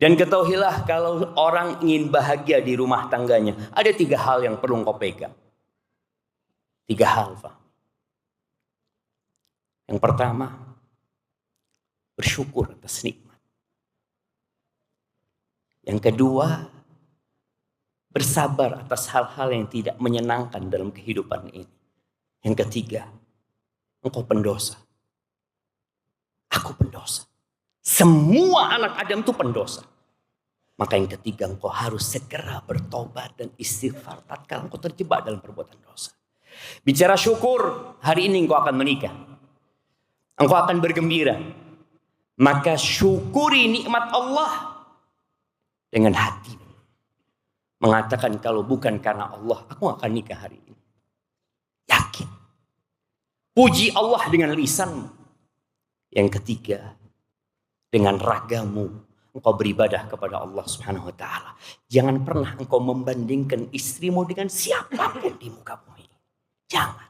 Dan ketahuilah kalau orang ingin bahagia di rumah tangganya, ada 3 hal yang perlu engkau pegang. 3 hal, Pak. Yang pertama, bersyukur atas nikmat. Yang kedua, bersabar atas hal-hal yang tidak menyenangkan dalam kehidupan ini. Yang ketiga, engkau pendosa. Aku pendosa. Semua anak Adam itu pendosa. Maka yang ketiga, engkau harus segera bertobat dan istighfar tatkala engkau terjebak dalam perbuatan dosa. Bicara syukur, hari ini engkau akan menikah. Engkau akan bergembira. Maka syukuri nikmat Allah dengan hati. Mengatakan kalau bukan karena Allah, aku akan nikah hari ini. Yakin. Puji Allah dengan lisanmu. Yang ketiga, dengan ragamu. Engkau beribadah kepada Allah Subhanahu wa taala. Jangan pernah engkau membandingkan istrimu dengan siapapun di muka bumi. Jangan.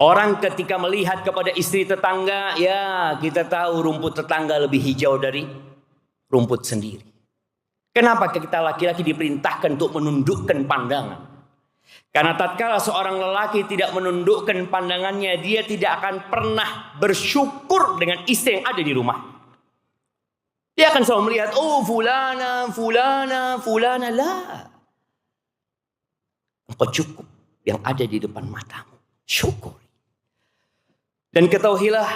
Orang ketika melihat kepada istri tetangga, ya kita tahu rumput tetangga lebih hijau dari rumput sendiri. Kenapa kita laki-laki diperintahkan untuk menundukkan pandangan? Karena tatkala seorang lelaki tidak menundukkan pandangannya, dia tidak akan pernah bersyukur dengan istri yang ada di rumah. Dia akan selalu melihat, oh fulana, fulana, fulana. Lah. Engkau cukup yang ada di depan matamu. Syukuri. Dan ketahuilah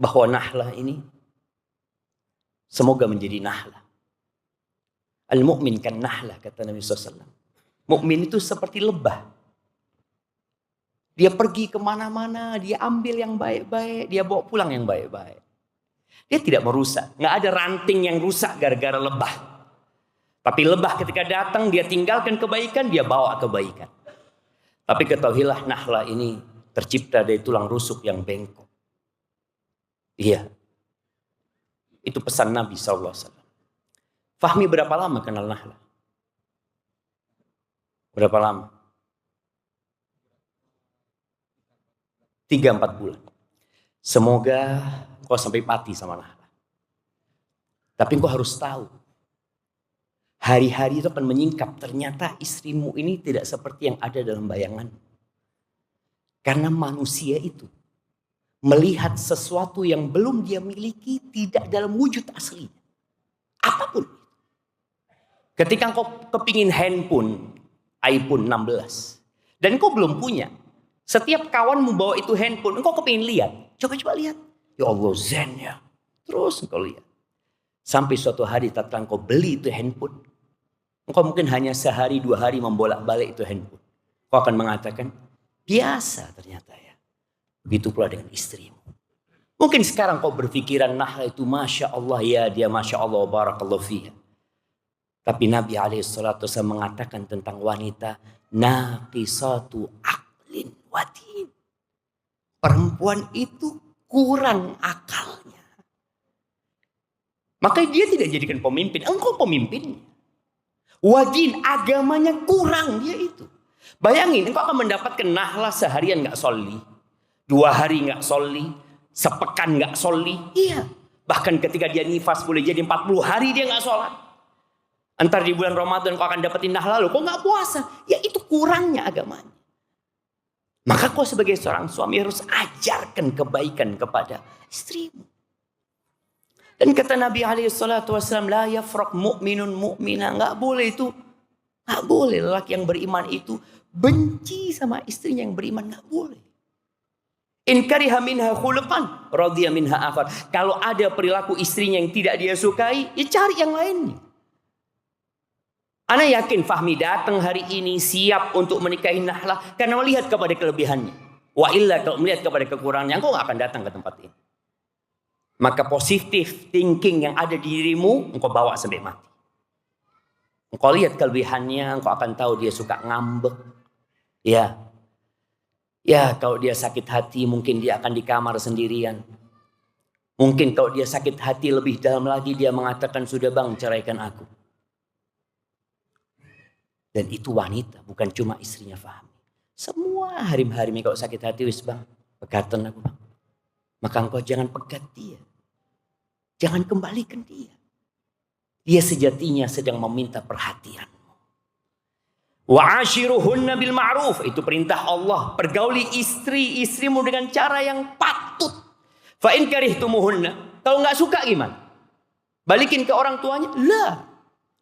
bahwa Nahlah ini semoga menjadi Nahlah. Al-mu'min kan Nahlah, kata Nabi SAW. Mukmin itu seperti lebah. Dia pergi kemana-mana, dia ambil yang baik-baik, dia bawa pulang yang baik-baik. Dia tidak merusak. Nggak ada ranting yang rusak gara-gara lebah. Tapi lebah ketika datang, dia tinggalkan kebaikan, dia bawa kebaikan. Tapi ketahuilah Nahlah ini tercipta dari tulang rusuk yang bengkok. Iya. Itu pesan Nabi SAW. Fahmi berapa lama kenal Nahlah? Berapa lama? 3-4 bulan. Semoga kau sampai mati sama Nahlah. Tapi kau harus tahu. Hari-hari itu akan menyingkap. Ternyata istrimu ini tidak seperti yang ada dalam bayangan. Karena manusia itu melihat sesuatu yang belum dia miliki tidak dalam wujud asli. Apapun. Ketika kau kepingin handphone, iPhone 16. Dan kau belum punya. Setiap kawanmu bawa itu handphone, engkau kepingin lihat. Coba-coba lihat. Ya Allah, zen ya. Terus engkau lihat. Sampai suatu hari tatkala engkau beli itu handphone. Engkau mungkin hanya sehari 2 hari membolak-balik itu handphone. Kau akan mengatakan, biasa ternyata ya. Begitu pula dengan istrimu. Mungkin sekarang kau berpikiran, Nahlah itu Masya Allah ya, dia Masya Allah, barakallahu fiha. Tapi Nabi SAW mengatakan tentang wanita, naqisatu aqlin wadin. Perempuan itu kurang akalnya. Maka dia tidak jadikan pemimpin. Engkau pemimpinnya. Wadin, agamanya kurang dia itu. Bayangin, engkau akan mendapatkan Nahlah seharian gak sholli. 2 hari gak sholli. Sepekan gak sholli. Iya. Bahkan ketika dia nifas boleh jadi 40 hari dia gak sholat. Entar di bulan Ramadan kau akan dapetin Nahlah lalu kau gak puasa. Ya itu kurangnya agamanya. Maka kau sebagai seorang suami harus ajarkan kebaikan kepada istrimu. Dan kata Nabi SAW, la yafraq mu'minun mu'mina. Gak boleh itu. Gak boleh lelaki yang beriman itu benci sama istrinya yang beriman. Gak boleh. In kariha minha khuluqan radhiya minha akhar. Kalau ada perilaku istrinya yang tidak dia sukai, ya cari yang lainnya. Ana yakin Fahmi datang hari ini siap untuk menikahi Nahlah karena melihat kepada kelebihannya. Wa illa kalau melihat kepada kekurangannya, engkau gak akan datang ke tempat ini. Maka positif thinking yang ada di dirimu, engkau bawa sampai mati. Engkau lihat kelebihannya, engkau akan tahu dia suka ngambek. Ya, kalau dia sakit hati mungkin dia akan di kamar sendirian. Mungkin kalau dia sakit hati lebih dalam lagi dia mengatakan, sudah bang ceraikan aku. Dan itu wanita, bukan cuma istrinya Fahmi. Semua harim-harim kalau sakit hati, wis bang, pegatan aku bang. Maka engkau jangan pegat dia. Jangan kembalikan dia. Dia sejatinya sedang meminta perhatian. Wa ashiruhunna bil ma'ruf, itu perintah Allah. Pergauli istri-istrimu dengan cara yang patut. Fa in karihtumuhunna, kalau nggak suka gimana? Balikin ke orang tuanya? Lah.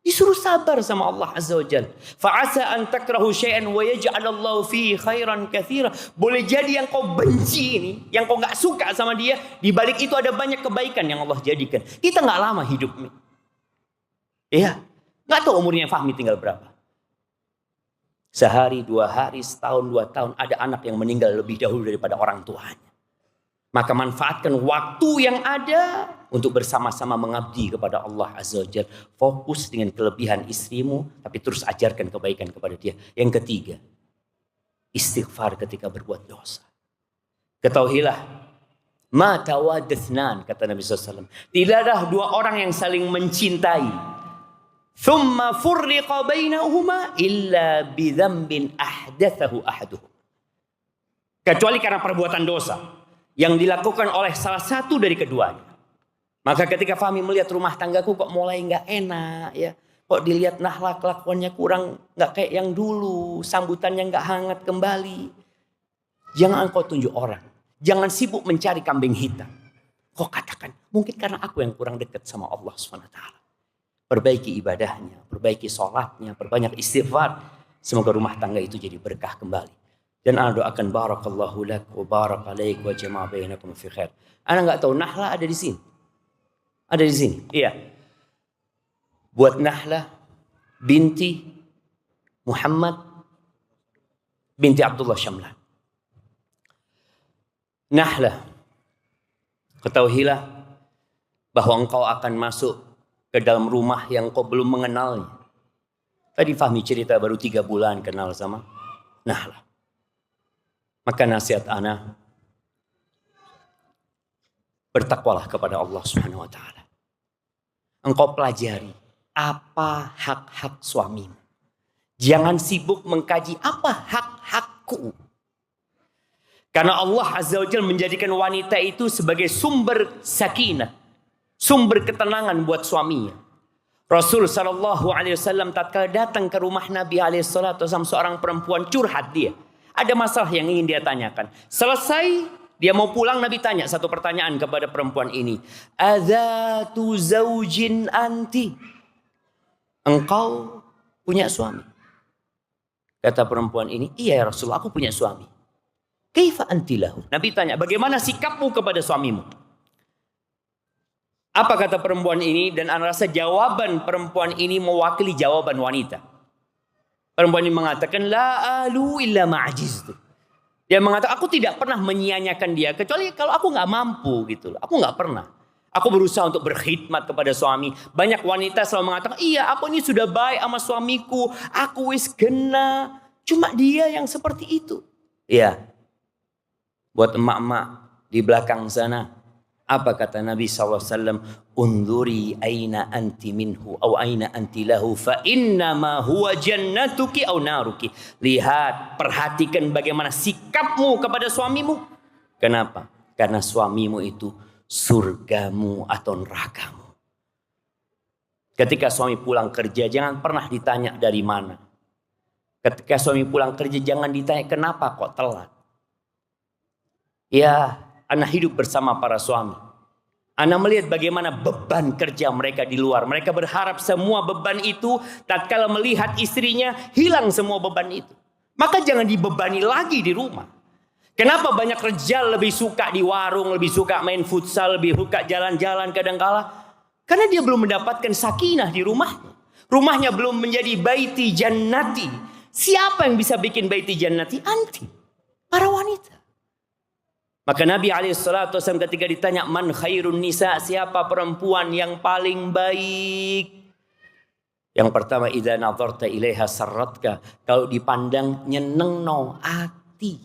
Disuruh sabar sama Allah Azza wa Jalla. Fa asa an takrahu syai'an wa yaj'alallahu fihi khairan katsira. Boleh jadi yang kau benci ini, yang kau nggak suka sama dia, di balik itu ada banyak kebaikan yang Allah jadikan. Kita nggak lama hidup nih. Iya. Nggak tahu umurnya Fahmi tinggal berapa. Sehari, 2 hari, setahun, 2 tahun, ada anak yang meninggal lebih dahulu daripada orang tuanya. Maka manfaatkan waktu yang ada untuk bersama-sama mengabdi kepada Allah Azza wa Jalla. Fokus dengan kelebihan istrimu, tapi terus ajarkan kebaikan kepada dia. Yang ketiga, istighfar ketika berbuat dosa. Ketahuilah, ma tawaddathnan, kata Nabi SAW. Tidaklah 2 orang yang saling mencintai. Thumma furriqa bainahuma illa bidzambin ahdatsahu ahaduhum. Kecuali karena perbuatan dosa yang dilakukan oleh salah satu dari keduanya. Maka ketika Fahmi melihat rumah tanggaku kok mulai nggak enak ya, kok dilihat Nahla kelakuannya kurang nggak kayak yang dulu, sambutannya nggak hangat kembali. Jangan engkau tunjuk orang, jangan sibuk mencari kambing hitam. Kau katakan mungkin karena aku yang kurang dekat sama Allah SWT. Perbaiki ibadahnya, perbaiki sholatnya, perbanyak istighfar. Semoga rumah tangga itu jadi berkah kembali. Dan ana doakan barakallahu lak wa barak alaik wa jama'a bainakum fi khair. Ana enggak tahu Nahla ada di sini. Ada di sini. Iya. Buat Nahla binti Muhammad binti Abdullah Syamlan. Nahla, ketahuilah bahwa engkau akan masuk ke dalam rumah yang kau belum mengenalnya. Tadi Fahmi cerita baru 3 bulan kenal sama Nahla. Maka nasihat ana, bertakwalah kepada Allah Subhanahu wa taala. Engkau pelajari apa hak-hak suamimu. Jangan sibuk mengkaji apa hak-hakku. Karena Allah Azza wa Jalla menjadikan wanita itu sebagai sumber sakinah, sumber ketenangan buat suaminya. Rasul sallallahu alaihi wasallam tatkala datang ke rumah Nabi alaihi salatu wasallam, seorang perempuan curhat dia. Ada masalah yang ingin dia tanyakan. Selesai dia mau pulang, Nabi tanya satu pertanyaan kepada perempuan ini. Adzatu zaujin anti? Engkau punya suami? Kata perempuan ini, iya ya Rasul, aku punya suami. Kaifa anti lahu? Nabi tanya, bagaimana sikapmu kepada suamimu? Apa kata perempuan ini? Dan ana rasa jawaban perempuan ini mewakili jawaban wanita. Perempuan ini mengatakan, la alu illa ma'ajiztu. Dia mengatakan, aku tidak pernah menyia-nyiakan dia, kecuali kalau aku nggak mampu gitu. Aku nggak pernah. Aku berusaha untuk berkhidmat kepada suami. Banyak wanita selalu mengatakan, iya aku ini sudah baik sama suamiku. Aku wis gena. Cuma dia yang seperti itu. Iya. Buat emak-emak di belakang sana. Apa kata Nabi SAW? Unduri aina anti minhu au aina anti lahu fa innama huwa jannatuki au naruki. Lihat, perhatikan bagaimana sikapmu kepada suamimu. Kenapa? Karena suamimu itu surgamu atau nerakamu. Ketika suami pulang kerja jangan pernah ditanya dari mana. Ketika suami pulang kerja jangan ditanya kenapa kok telat. Ya, anak hidup bersama para suami. Anak melihat bagaimana beban kerja mereka di luar. Mereka berharap semua beban itu tatkala melihat istrinya hilang semua beban itu. Maka jangan dibebani lagi di rumah. Kenapa banyak rejal lebih suka di warung, lebih suka main futsal, lebih suka jalan-jalan kadangkala? Karena dia belum mendapatkan sakinah di rumahnya. Rumahnya belum menjadi baiti jannati. Siapa yang bisa bikin baiti jannati? Anti. Para wanita. Maka Nabi SAW ketika ditanya man khairun nisa, siapa perempuan yang paling baik? Yang pertama, idza nazarta ilaiha sarratka, kalau dipandang nyenengno ati.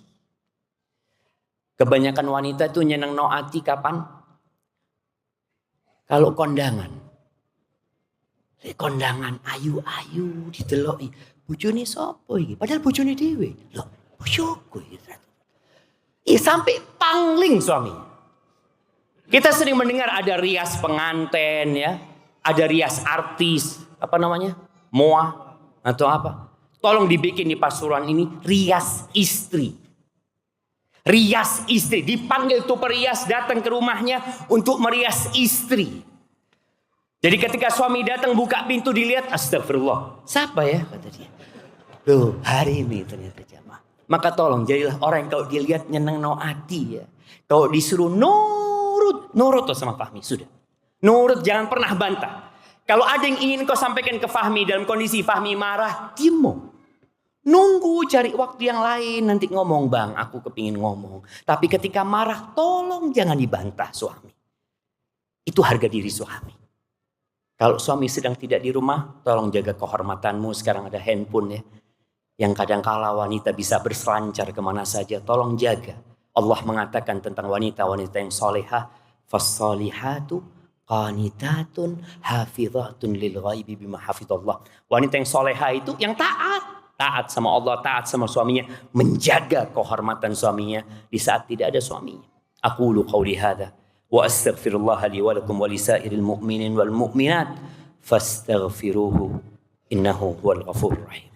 Kebanyakan wanita itu nyenengno ati kapan? Kalau kondangan. Kondangan ayu-ayu dideloki. Bojone sapa iki? Padahal bojone dhewe. Lho, bojoku iki. Sampai pangling suami. Kita sering mendengar ada rias pengantin ya, ada rias artis, apa namanya? Moa atau apa? Tolong dibikin di Pasuruan ini rias istri. Rias istri, dipanggil tuh perias datang ke rumahnya untuk merias istri. Jadi ketika suami datang buka pintu dilihat, astagfirullah. Siapa ya? Kata dia. Loh, hari ini ternyata jamaah. Maka tolong jadilah orang yang kalau dilihat nyeneng no hati ya. Kalau disuruh nurut tuh sama Fahmi, sudah. Nurut, jangan pernah bantah. Kalau ada yang ingin kau sampaikan ke Fahmi dalam kondisi Fahmi marah, diam. Nunggu cari waktu yang lain, nanti ngomong, bang aku kepingin ngomong. Tapi ketika marah tolong jangan dibantah suami. Itu harga diri suami. Kalau suami sedang tidak di rumah, tolong jaga kehormatanmu. Sekarang ada handphone ya, yang kadang kala wanita bisa berselancar kemana saja. Tolong jaga. Allah mengatakan tentang wanita-wanita yang solehah, fassolihatu qanitatun hafizatun lil ghaibi bima hafizallah. Wanita yang solehah itu yang taat sama Allah, taat sama suaminya, menjaga kehormatan suaminya di saat tidak ada suaminya. Aqulu qawli hadza wa astaghfirullah li wa lakum wa lisairil mu'minin wal mu'minat fastaghfiruhu innahu huwal ghafurur rahim.